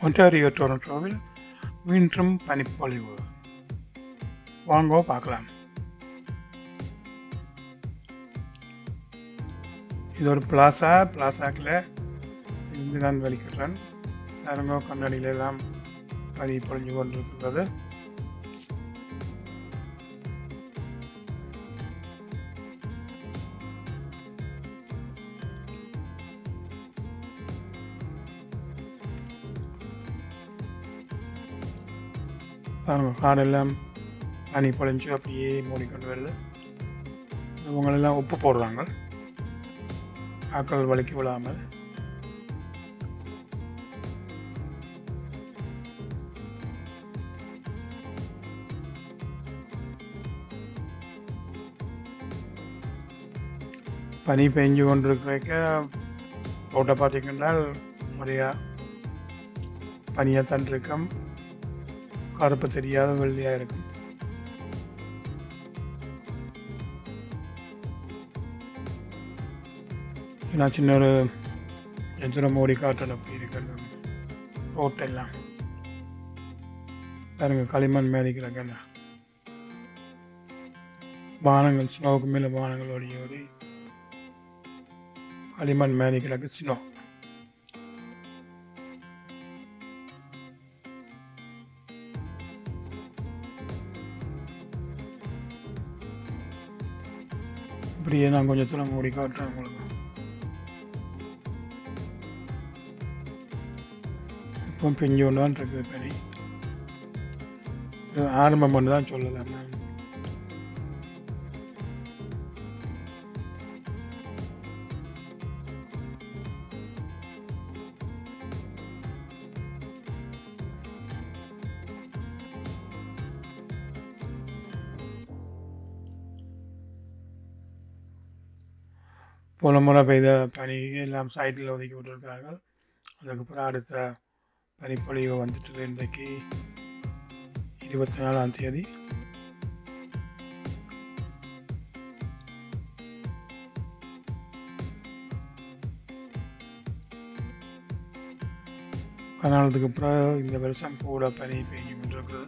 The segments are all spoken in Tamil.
ஒன்டாரியோ டொரண்டோவில் மீண்டும் பனிப்பொழிவு. வாங்கோ பார்க்கலாம். இது ஒரு பிளாசாக்கில் இருந்து நான் வலிக்கிறேன். பாருங்கோ, கண்ணாடியிலெல்லாம் பனி பொழிஞ்சு கொண்டிருக்கின்றது. பாருங்க, காடெல்லாம் பனி பொழிஞ்சு அப்படியே மூடிக்கொண்டு வருது. இவங்களெல்லாம் உப்பு போடுறாங்க ஆக்கள் வலிக்கு விழாமல். பனி பெஞ்சு கொண்டிருக்க போட்டை பார்த்திங்கன்னா நிறையா பனியாக தான் இருக்கும். கருப்பு தெரியாத வெள்ளையாக இருக்கும். நான் சின்ன ஒரு எந்திரம் மோடி காற்றல் அப்படி இருக்கிறது ரோட்டெல்லாம் பாருங்க, களிமண் மேதிக்கிறாங்க. வானங்கள் ஸ்னோவுக்கு மேலே வானங்கள் ஓடி ஓடி களிமண் மேதிக்கிறாங்க ஸ்னோ. இப்படியே நான் கொஞ்சம் தூரம் மூடி காட்டுறேன் உங்களுக்கு. இப்போ பெஞ்சு ஒன்று தான் இருக்குது பனி. ஆரம்பம் பண்ணு தான் சொல்லலாம். போன முறை பெய்த பனி எல்லாம் சைட்டில் ஒதுக்கி விட்டுருக்கார்கள். அதுக்கப்புறம் அடுத்த பனிப்பொழிவு வந்துட்டு இன்றைக்கு 24ஆம் தேதி. கனாலத்துக்கு அப்புறம் இந்த வருஷம் கூட பனி பெஞ்சு கொண்டிருக்குது.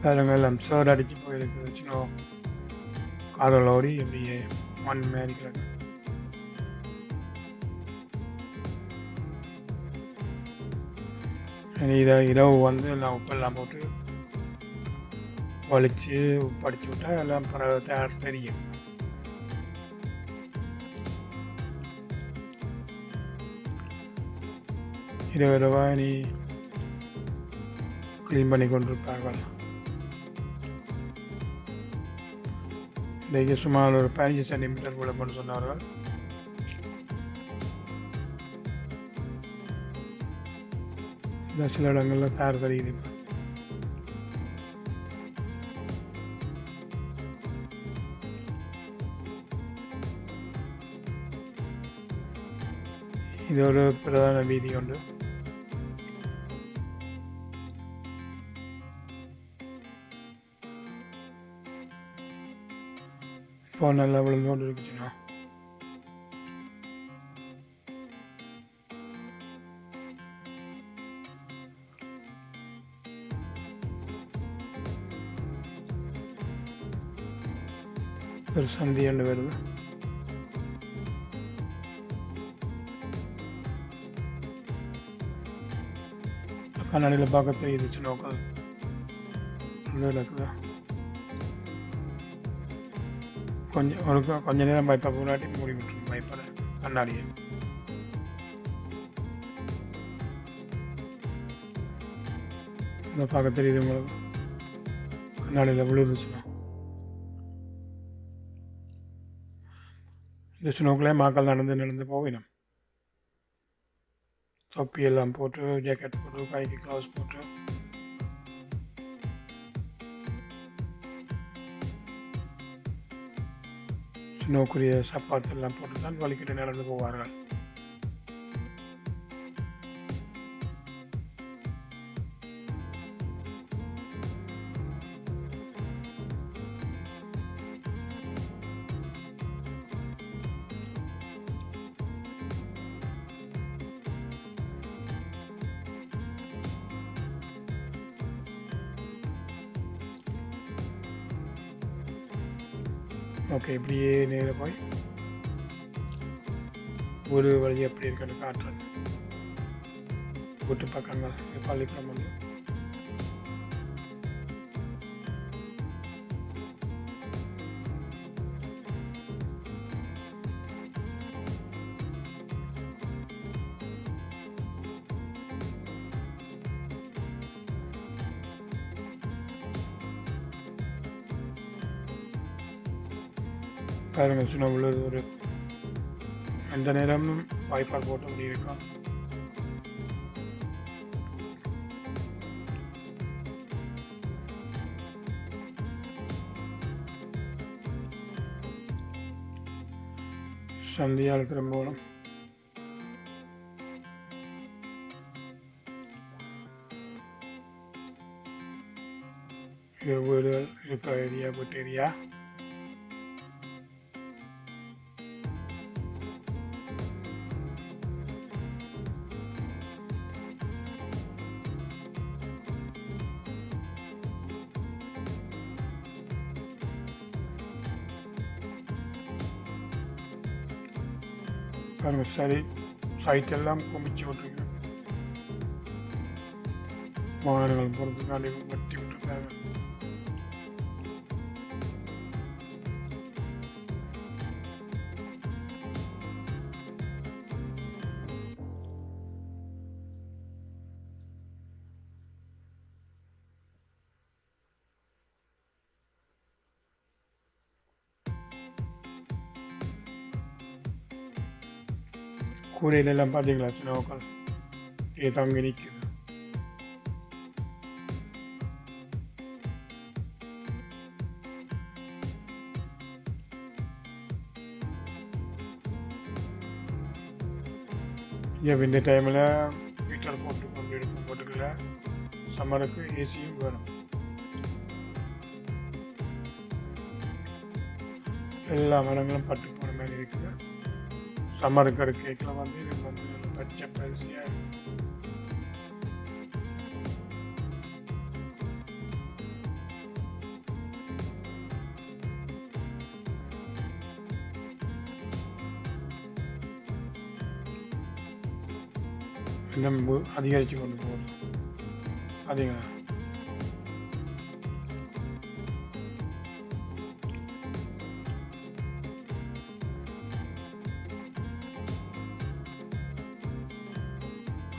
பாருங்க, எல்லாம் சேர் அடித்து போயிருக்குது. சின்ன காதலோடி எப்படியே மண் மேரிக்கிறது. இதை இரவு வந்து எல்லாம் உப்பெல்லாம் போட்டு வலித்து படித்து விட்டால் எல்லாம் தயார் தெரியும். இரவு நீ க்ளீன் பண்ணி கொண்டிருப்பார்கள். இன்றைக்கு சுமார் ஒரு 15 சென்டிமீட்டர் கூட கொண்டு சொன்னார்கள். இந்த சில இடங்களில் தார் தெரியுது. இது ஒரு பிரதான வீதி உண்டு. இப்போ நல்லா விழுந்து கொண்டு இருக்குச்சுன்னா ஒரு சந்தி ஒன்று வருது. கண்ணாடியில் பார்க்க தெரியுது நோக்கம் நடக்குதா. கொஞ்ச நேரம் பைப்பை முன்னாடி மூடி விட்டுருங்க. பைப்பை கண்ணாடியை பார்க்க தெரியுது உங்களுக்கு. கண்ணாடியில் விழுந்துச்சுன்னா இந்த ஸ்னோக்கிலே மக்கள் நடந்து போவினோம். தொப்பியெல்லாம் போட்டு, ஜாக்கெட் போட்டு, கைக்கு க்ளவுஸ் போட்டு ஸ்னோக்குரிய சப்பாத்தெல்லாம் போட்டு தான் வலிக்கிட்டு நடந்து போவார்கள். ஓகே, இப்படியே நேராக போய் ஒரு வழி எப்படி இருக்குன்னு காட்டுறேன். வீட்டு பக்கங்கள் இது பள்ளிக்கூடம் ஒன்று. பாருங்கள், சின்ன உள்ளது ஒரு எந்த நேரமும் வாய்ப்பால் போட்ட முடி இருக்கும். சந்தியால் திரும்பணும். வீடுகள் இருக்கிற ஏரியா, வீட்டு ஏரியா. பாருங்கள், சரி சைட்டெல்லாம் குமிச்சு விட்டுருக்கேன். வாகனங்கள் போகிறதுக்காண்டி வெட்டி விட்டுருக்காங்க. கூரையிலெல்லாம் பார்த்தீங்களா சினோக்கள் தங்கி நிற்குது. இங்கே விண்டர் டைமில் ஹீட்டர் போட்டு கொண்டு இருக்கும். போட்டுக்கல சம்மருக்கு ஏசியும் வேணும். எல்லா மரங்களும் பட்டு போன மாதிரி இருக்குது. சம்மருக்கு அடுக்க கேக்கில் வந்து இது வந்து நல்ல பச்சை பரிசியாக இருக்கும். இன்னும் அதிகரித்து கொண்டு போகணும். பார்த்தீங்களா,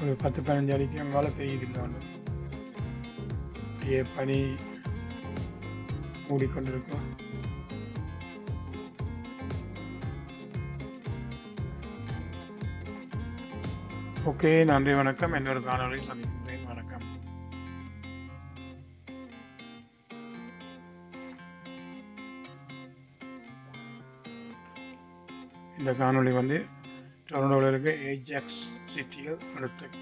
ஒரு 10-15 அடிக்கு அங்கால தெரியுது. இல்லை ஒன்று பனி மூடிக்கொண்டிருக்கும். ஓகே, நன்றி, வணக்கம். இன்னொரு காணொலியில் சந்திக்கின்றேன். வணக்கம். இந்த காணொலி வந்து டொரண்டோவில் இருக்க ஏஜாக்ஸ் சிட்டியில் எடுத்தது.